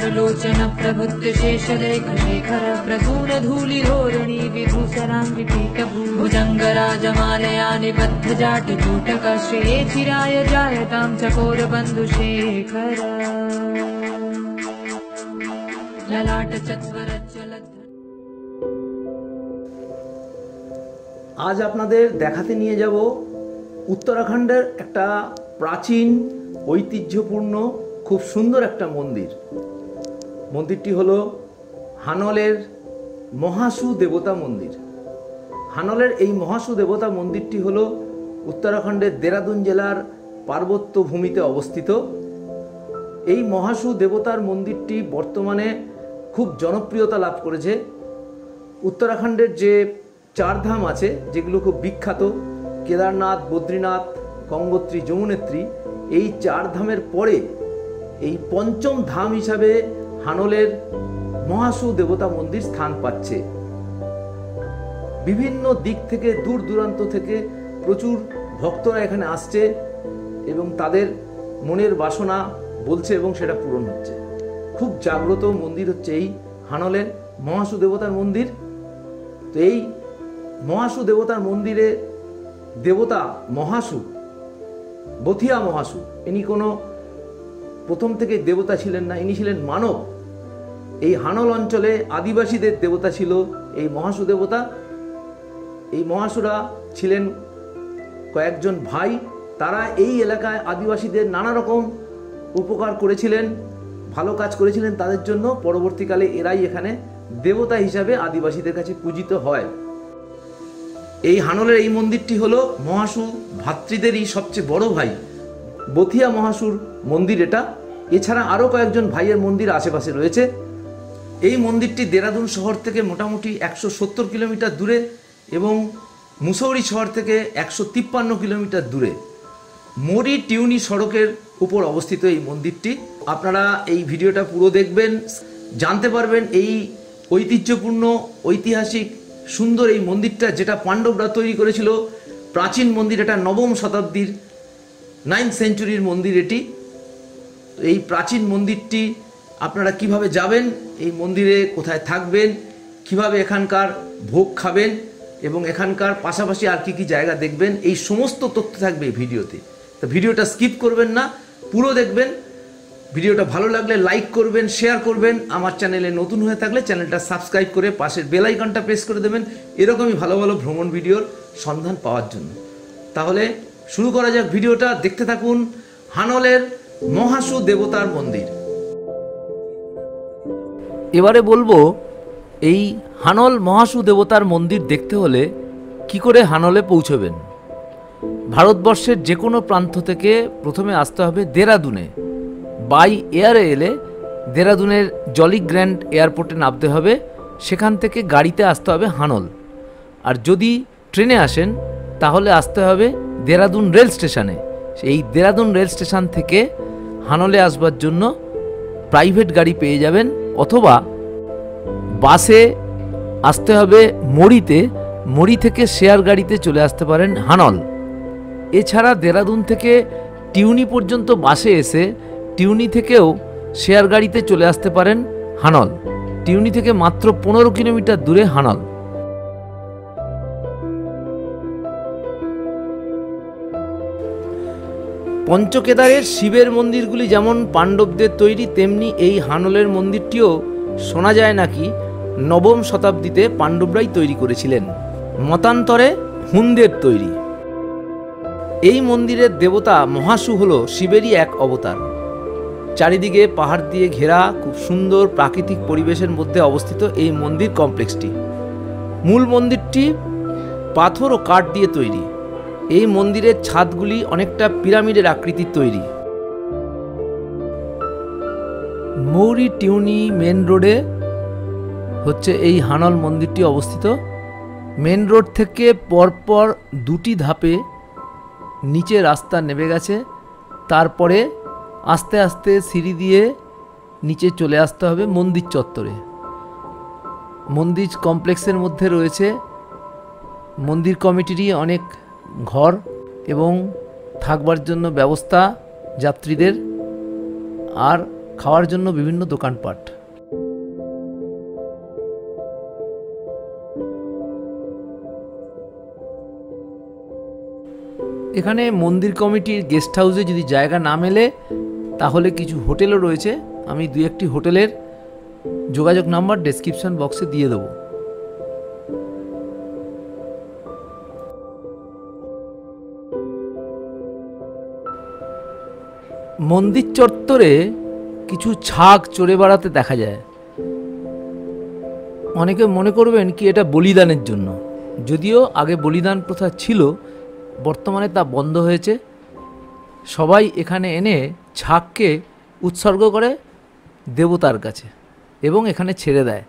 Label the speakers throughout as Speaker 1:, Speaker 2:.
Speaker 1: नेत्रलोचन प्रभुत्व शेषलेख शेखर प्रसून धूलिधोरणी विभूषणाङ्गिपीठ भुजङ्गराजमालया निबद्ध जाटिकूटक श्रेये चिराय जायतां चकोरबन्धुशेखर ललाट चत्वरज्ज्वलत्।
Speaker 2: आज আপনাদের দেখাতে নিয়ে যাব উত্তরাখণ্ডের একটা প্রাচীন ঐতিহ্যপূর্ণ খুব সুন্দর একটা মন্দির। মন্দিরটি হলো হানলের মহাসু দেবতা মন্দির। হানলের এই মহাসু দেবতা মন্দিরটি হলো উত্তরাখণ্ডের দেরাদুন জেলার পার্বত্য ভূমিতে অবস্থিত। এই মহাসু দেবতার মন্দিরটি বর্তমানে খুব জনপ্রিয়তা লাভ করেছে। উত্তরাখণ্ডের যে চারধাম আছে যেগুলো খুব বিখ্যাত, কেদারনাথ, বদ্রীনাথ, গঙ্গোত্রী, যমুনেত্রী, এই চার ধামের পরে এই পঞ্চম ধাম হিসাবে হানলের মহাসু দেবতা মন্দির স্থান পাচ্ছে। বিভিন্ন দিক থেকে দূর দূরান্ত থেকে প্রচুর ভক্তরা এখানে আসছে এবং তাদের মনের বাসনা বলছে এবং সেটা পূরণ হচ্ছে। খুব জাগ্রত মন্দির হচ্ছে এই হানলের মহাসু দেবতার মন্দির। তো এই মহাসু দেবতার মন্দিরে দেবতা মহাসু, বথিয়া মহাসু, ইনি কোনো প্রথম থেকে দেবতা ছিলেন না, ইনি ছিলেন মানব। এই হানল অঞ্চলে আদিবাসীদের দেবতা ছিল এই মহাসু দেবতা। এই মহাসুরা ছিলেন কয়েকজন ভাই, তারা এই এলাকায় আদিবাসীদের নানা রকম উপকার করেছিলেন, ভালো কাজ করেছিলেন তাদের জন্য। পরবর্তীকালে এরাই এখানে দেবতা হিসাবে আদিবাসীদের কাছে পূজিত হয়। এই হানলের এই মন্দিরটি হলো মহাসু ভাতৃদেরই সবচেয়ে বড় ভাই বথিয়া মহাসুর মন্দির এটা। এছাড়া আরও কয়েকজন ভাইয়ের মন্দির আশেপাশে রয়েছে। এই মন্দিরটি দেরাদুন শহর থেকে মোটামুটি 170 কিলোমিটার দূরে এবং মুসৌরি শহর থেকে 153 কিলোমিটার দূরে মরি টিউনি সড়কের উপর অবস্থিত এই মন্দিরটি। আপনারা এই ভিডিওটা পুরো দেখবেন, জানতে পারবেন এই ঐতিহ্যপূর্ণ ঐতিহাসিক সুন্দর এই মন্দিরটা, যেটা পাণ্ডবরা তৈরি করেছিল। প্রাচীন মন্দির, এটা নবম শতাব্দীর 9th সেঞ্চুরির মন্দির এটি। তো এই প্রাচীন মন্দিরটি আপনারা কিভাবে যাবেন, এই মন্দিরে কোথায় থাকবেন, কিভাবে এখানকার ভোগ খাবেন এবং এখানকার পাশাপাশি আর কি কি জায়গা দেখবেন, এই সমস্ত তথ্য থাকবে এই ভিডিওতে। তো ভিডিওটা স্কিপ করবেন না, পুরো দেখবেন। ভিডিওটা ভালো লাগলে লাইক করবেন, শেয়ার করবেন। আমার চ্যানেলে নতুন হয়ে থাকলে চ্যানেলটা সাবস্ক্রাইব করে পাশের বেল আইকনটা প্রেস করে দেবেন এরকমই ভালো ভালো ভ্রমণ ভিডিওর সন্ধান পাওয়ার জন্য। তাহলে শুরু করা যাক ভিডিওটা, দেখতে থাকুন হানলের মহাসু দেবতার মন্দির। এবারে বলবো এই হানল মহাসু দেবতার মন্দির দেখতে হলে কি করে হানলে পৌঁছবেন। ভারতবর্ষের যে কোনো প্রান্ত থেকে প্রথমে আসতে হবে দেরাদুনে। বাই এয়ারে এলে দেরাদুনের জলি গ্র্যান্ড এয়ারপোর্টে নামতে হবে, সেখান থেকে গাড়িতে আসতে হবে হানল। আর যদি ট্রেনে আসেন তাহলে আসতে হবে দেরাদুন রেল স্টেশনে। এই দেরাদুন রেল স্টেশন থেকে হানলে আসবার জন্য প্রাইভেট গাড়ি পেয়ে যাবেন, অথবা বাসে আসতে হবে মরিতে। মরি থেকে শেয়ার গাড়িতে চলে আসতে পারেন হানল। এছাড়া দেরাদুন থেকে টিউনি পর্যন্ত বাসে এসে টিউনি থেকেও শেয়ার গাড়িতে চলে আসতে পারেন হানল। টিউনি থেকে মাত্র 15 কিলোমিটার দূরে হানল। পঞ্চকেদারের শিবের মন্দিরগুলি যেমন পাণ্ডবদের তৈরি, তেমনি এই হানলের মন্দিরটিও শোনা যায় নাকি নবম শতাব্দীতে পাণ্ডবরাই তৈরি করেছিলেন, মতান্তরে হুনদের তৈরি। এই মন্দিরের দেবতা মহাসু হল শিবেরই এক অবতার। চারিদিকে পাহাড় দিয়ে ঘেরা খুব সুন্দর প্রাকৃতিক পরিবেশের মধ্যে অবস্থিত এই মন্দির কমপ্লেক্সটি। মূল মন্দিরটি পাথর ও কাঠ দিয়ে তৈরি। এই মন্দিরের ছাদগুলি অনেকটা পিরামিডের আকৃতির তৈরি। মৌরি টিউনি মেন রোডে হচ্ছে এই হানল মন্দিরটি অবস্থিত। মেন রোড থেকে পরপর 2টি ধাপে নিচে রাস্তা নেমে গেছে, তারপরে আস্তে আস্তে সিঁড়ি দিয়ে নিচে চলে আসতে হবে মন্দির চত্বরে। মন্দির কমপ্লেক্সের মধ্যে রয়েছে মন্দির কমিটিরই অনেক ঘর এবং থাকবার জন্য ব্যবস্থা যাত্রীদের। আর খাওয়ার জন্য বিভিন্ন দোকানপাট। এখানে মন্দির কমিটির গেস্ট হাউসে যদি জায়গা না মেলে তাহলে কিছু হোটেলও রয়েছে। আমি 2-1টি হোটেলের যোগাযোগ নাম্বার ডেসক্রিপশন বক্সে দিয়ে দেবো। মন্দির চত্বরে কিছু ছাগ চড়ে বেড়াতে দেখা যায়। অনেকে মনে করবেন কি এটা বলিদানের জন্য, যদিও আগে বলিদান প্রথা ছিল, বর্তমানে তা বন্ধ হয়েছে। সবাই এখানে এনে ছাগকে উৎসর্গ করে দেবতার কাছে এবং এখানে ছেড়ে দেয়।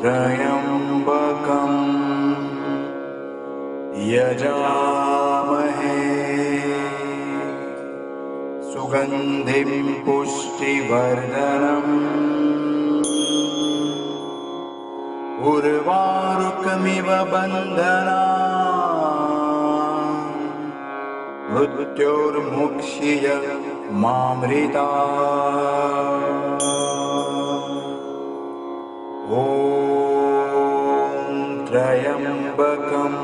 Speaker 3: त्रयम्बकं यजामहे सुगन्धिं पुष्टिवर्धनम् उर्वारुकमिव बन्धनान् मृत्योर्मुक्ष्य मामृतात्। ॐ त्र्यम्बकं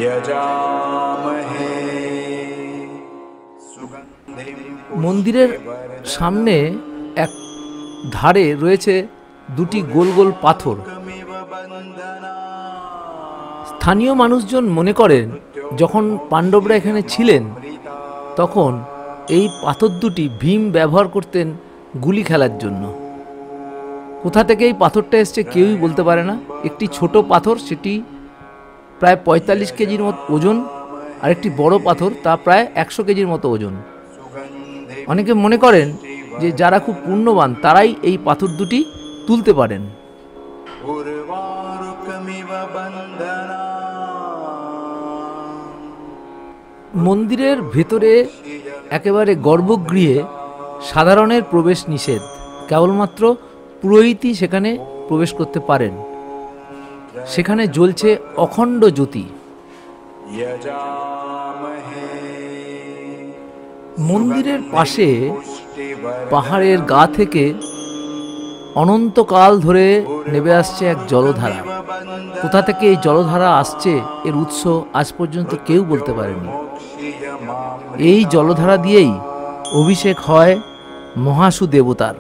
Speaker 3: यजामहे।
Speaker 2: মন্দিরের সামনে এক ধারে রয়েছে দুটি গোল গোল পাথর। স্থানীয় মানুষজন মনে করেন যখন পাণ্ডবরা এখানে ছিলেন তখন এই পাথর দুটি ভীম ব্যবহার করতেন গুলি খেলার জন্য। কোথা থেকে এই পাথরটা এসছে কেউই বলতে পারে না। একটি ছোট পাথর, সেটি প্রায় 45 কেজির মতো ওজন, আর একটি বড় পাথর, তা প্রায় 100 কেজির মতো ওজন। অনেকে মনে করেন যে যারা খুব পুণ্যবান তারাই এই পাথর দুটি তুলতে পারেন। মন্দিরের ভেতরে একেবারে গর্ভগৃহে সাধারণের প্রবেশ নিষেধ, কেবলমাত্র পুরোহিতই সেখানে প্রবেশ করতে পারেন। সেখানে জ্বলছে অখণ্ড জ্যোতি। মন্দিরের পাশে পাহাড়ের গা থেকে অনন্তকাল ধরে নেমে আসছে এক জলধারা। কোথা থেকে এই জলধারা আসছে এর উৎস আজ পর্যন্ত কেউ বলতে পারেনি। এই জলধারা দিয়েই অভিষেক হয় মহাসু দেবতার।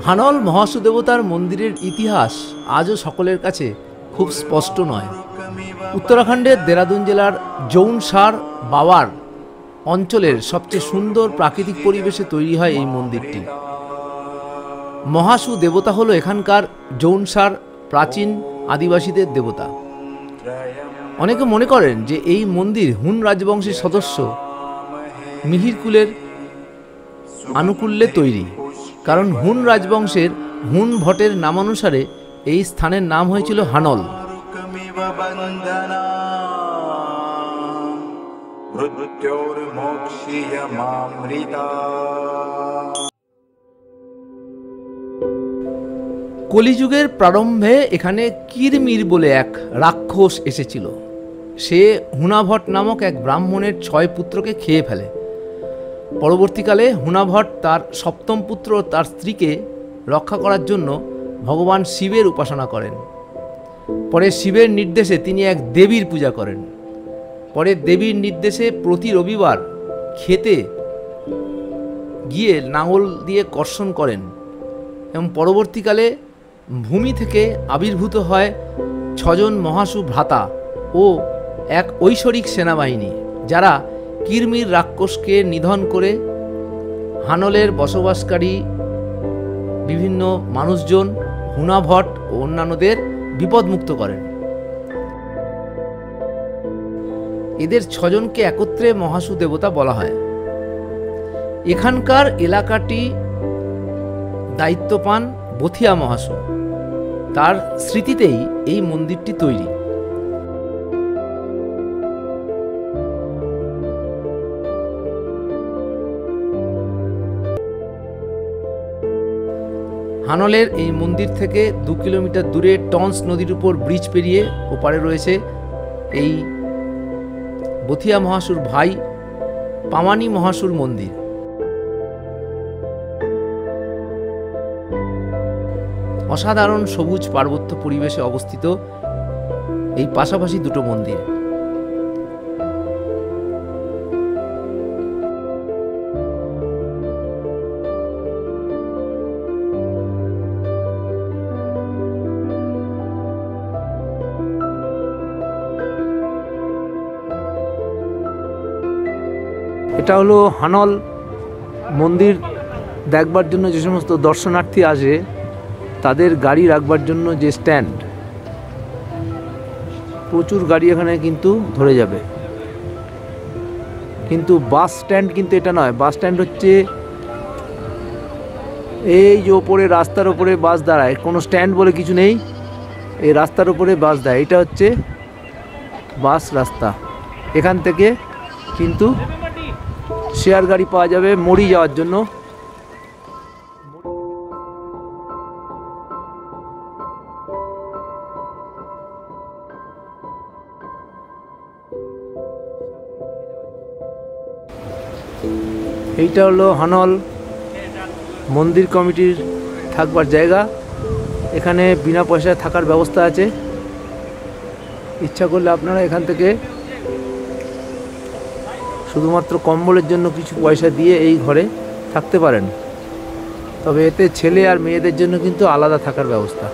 Speaker 2: হানল মহাসু দেবতার মন্দিরের ইতিহাস আজও সকলের কাছে খুব স্পষ্ট নয়। উত্তরাখণ্ডের দেরাদুন জেলার জৌনসার বাওয়ার অঞ্চলের সবচেয়ে সুন্দর প্রাকৃতিক পরিবেশে তৈরি হয় এই মন্দিরটি। মহাসু দেবতা হলো এখানকার জৌনসার প্রাচীন আদিবাসীদের দেবতা। অনেকে মনে করেন যে এই মন্দির হুন রাজবংশের সদস্য মিহিরকুলের আনুকূল্যে তৈরি, কারণ হুন রাজবংশের হুন ভটের নামানুসারে এই স্থানের নাম হয়েছিল হানল। কলিযুগের প্রারম্ভে এখানে কিরমির বলে এক রাক্ষস এসেছিল। সে হুনাভট নামক এক ব্রাহ্মণের 6 পুত্রকে খেয়ে ফেলে। পরবর্তীকালে হুনাভট তার 7ম পুত্র তার স্ত্রীকে রক্ষা করার জন্য ভগবান শিবের উপাসনা করেন। পরে শিবের নির্দেশে তিনি এক দেবীর পূজা করেন। পরে দেবীর নির্দেশে প্রতি রবিবার খেতে গিয়ে নাঙল দিয়ে কর্ষণ করেন এবং পরবর্তীকালে ভূমি থেকে আবির্ভূত হয় 6 জন মহাসু ভ্রাতা ও এক ঐশ্বরিক সেনাবাহিনী, যারা কিরমির রাক্ষসকে নিধন করে হানলের বসবাসকারী বিভিন্ন মানুষজন, হুনাভট ও অন্যান্যদের বিপদমুক্ত করেন। এদের 6 জনকে একত্রে মহাসু দেবতা বলা হয়। এখানকার এলাকাটি দায়িত্ব পান বথিয়া মহাসু। তার স্মৃতিতেই এই মন্দিরটি তৈরি। হানলের এই মন্দির থেকে 2 কিলোমিটার দূরে টন্স নদীর উপর ব্রিজ পেরিয়ে ওপারে রয়েছে এই বথিয়া মহাসুর ভাই পামানি মহাসুর মন্দির। অসাধারণ সবুজ পার্বত্য পরিবেশে অবস্থিত এই পাশাপাশি দুটো মন্দির। এটা হলো হানল মন্দির দেখবার জন্য যে সমস্ত দর্শনার্থী আসে তাদের গাড়ি রাখবার জন্য যে স্ট্যান্ড, প্রচুর গাড়ি এখানে কিন্তু ধরে যাবে। কিন্তু বাস স্ট্যান্ড কিন্তু এটা নয়, বাস স্ট্যান্ড হচ্ছে এই যে ওপরে রাস্তার ওপরে বাস দাঁড়ায়, কোনো স্ট্যান্ড বলে কিছু নেই, এই রাস্তার উপরে বাস দেয়, এটা হচ্ছে বাস রাস্তা। এখান থেকে কিন্তু শেয়ার গাড়ি পাওয়া যাবে মরি যাওয়ার জন্য। এইটা হলো হানল মন্দির কমিটির থাকবার জায়গা। এখানে বিনা পয়সায় থাকার ব্যবস্থা আছে, ইচ্ছা করলে আপনারা এখান থেকে শুধুমাত্র কম্বলের জন্য কিছু পয়সা দিয়ে এই ঘরে থাকতে পারেন, তবে এতে ছেলে আর মেয়েদের জন্য কিন্তু আলাদা থাকার ব্যবস্থা।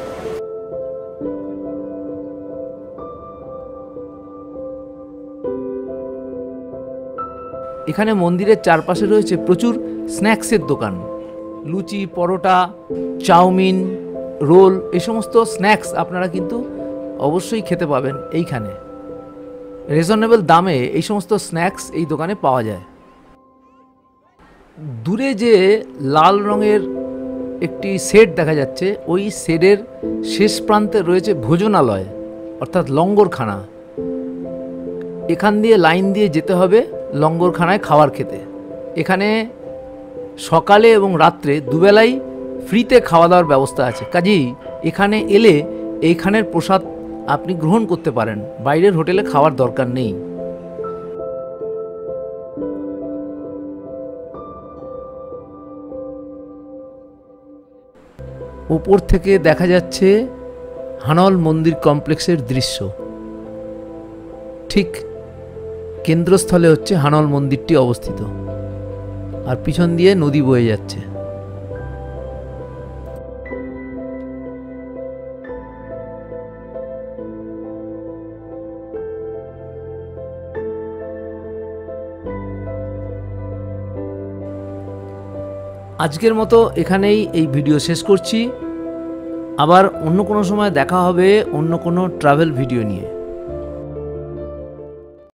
Speaker 2: এখানে মন্দিরের চারপাশে রয়েছে প্রচুর স্ন্যাক্সের দোকান, লুচি, পরোটা, চাউমিন, রোল, এই সমস্ত স্ন্যাক্স আপনারা কিন্তু অবশ্যই খেতে পাবেন এইখানে। রিজনেবল দামে এই সমস্ত স্ন্যাক্স এই দোকানে পাওয়া যায়। দূরে যে লাল রঙের একটি শেড দেখা যাচ্ছে, ওই শেডের শেষ প্রান্তে রয়েছে ভোজনালয় অর্থাৎ লঙ্গরখানা। এখান দিয়ে লাইন দিয়ে যেতে হবে লঙ্গরখানায় খাবার খেতে। এখানে সকালে এবং রাত্রে দুবেলাই ফ্রিতে খাওয়া দাওয়ার ব্যবস্থা আছে, কাজেই এখানে এলে এইখানের প্রসাদ আপনি গ্রহণ করতে পারেন, বাইরের হোটেলে খাওয়ার দরকার নেই। উপর থেকে দেখা যাচ্ছে হানল মন্দির কমপ্লেক্সের দৃশ্য। ঠিক কেন্দ্রস্থলে হচ্ছে হানল মন্দিরটি অবস্থিত, আর পিছন দিয়ে নদী বয়ে যাচ্ছে। আজকের মতো এখানেই এই ভিডিও শেষ করছি। আবার অন্য কোনো সময় দেখা হবে অন্য কোনো ট্রাভেল ভিডিও নিয়ে।